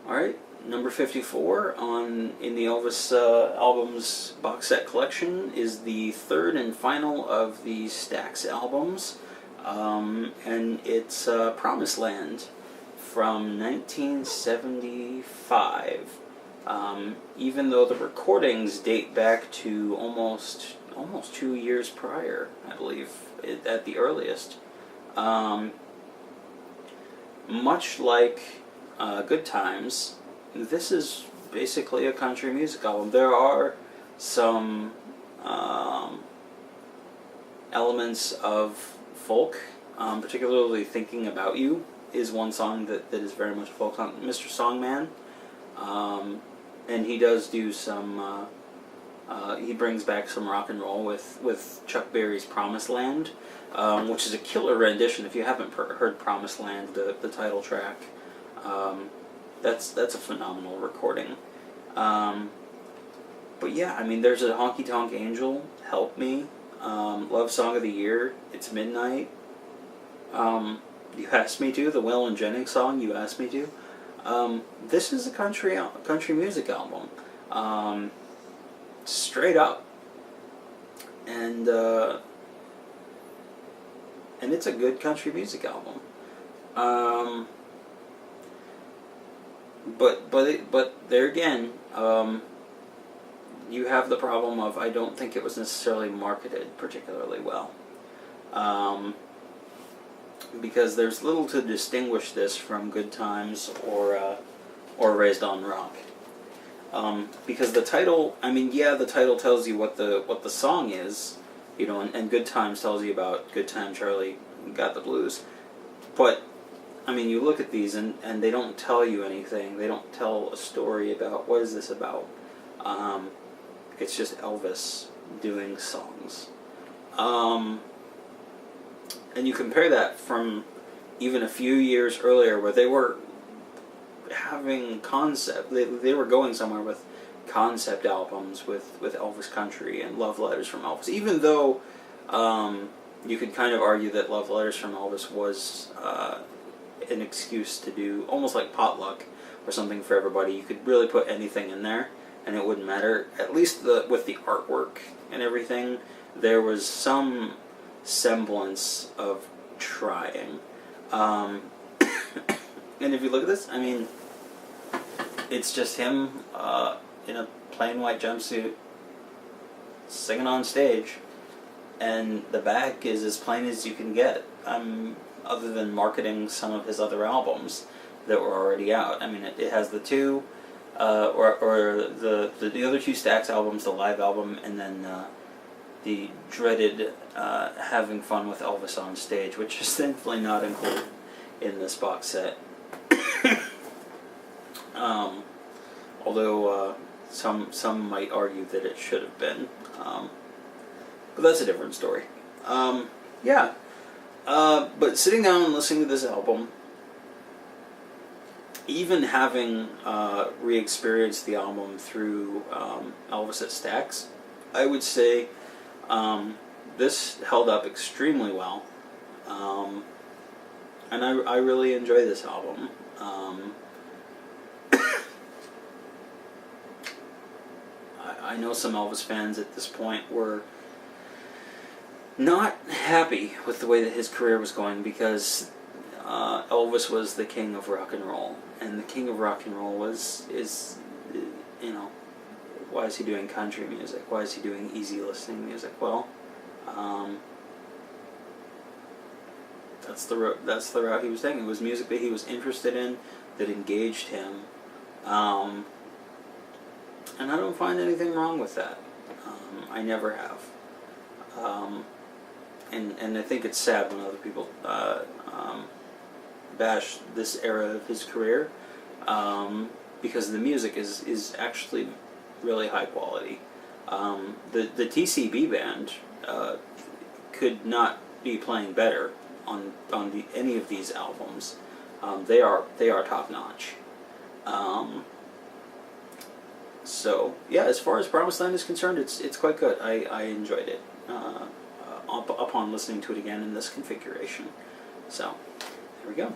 Alright, number 54 in the Elvis albums box set collection is the third and final of the Stax albums, and it's Promised Land from 1975. Even though the recordings date back to almost 2 years prior, I believe, at the earliest. Much like Good Times, this is basically a country music album. There are some elements of folk, particularly Thinking About You is one song that is very much folk. Mr. Songman, and he does do some, he brings back some rock and roll with Chuck Berry's Promised Land, which is a killer rendition. If you haven't heard Promised Land, the title track, that's a phenomenal recording. But yeah, I mean, there's a Honky Tonk Angel, Help Me, Love Song of the Year, It's Midnight, You Asked Me To, the Will and Jennings song, You Asked Me To. This is a country music album, straight up, and it's a good country music album. But there again, you have the problem of I don't think it was necessarily marketed particularly well, because there's little to distinguish this from Good Times or Raised on Rock. Because the title, I mean, yeah, the title tells you what the song is, you know, and Good Times tells you about Good Time Charlie Got the Blues. But, I mean, you look at these and they don't tell you anything. They don't tell a story about what is this about. It's just Elvis doing songs. And you compare that from even a few years earlier where they were having concept, they were going somewhere with concept albums with Elvis Country and Love Letters from Elvis, even though you could kind of argue that Love Letters from Elvis was an excuse to do almost like potluck or something for everybody. You could really put anything in there and it wouldn't matter. At least with the artwork and everything, there was some semblance of trying. And if you look at this, I mean, it's just him in a plain white jumpsuit singing on stage, and the back is as plain as you can get, other than marketing some of his other albums that were already out. I mean, it has the two, or the other two Stax albums, the live album, and then the dreaded Having Fun with Elvis on Stage, which is thankfully not included in this box set. Although some might argue that it should have been, but that's a different story. Yeah, but sitting down and listening to this album, even having re-experienced the album through Elvis at Stax, I would say this held up extremely well, and I really enjoy this album. I know some Elvis fans at this point were not happy with the way that his career was going, because Elvis was the king of rock and roll, and the king of rock and roll is you know, why is he doing country music? Why is he doing easy listening music? Well, that's the route he was taking. It was music that he was interested in, that engaged him, and I don't find anything wrong with that. I never have. And I think it's sad when other people bash this era of his career, because the music is actually really high quality. The TCB band could not be playing better on any of these albums. They are top notch. So yeah, as far as Promised Land is concerned, it's quite good. I enjoyed it upon listening to it again in this configuration. So there we go.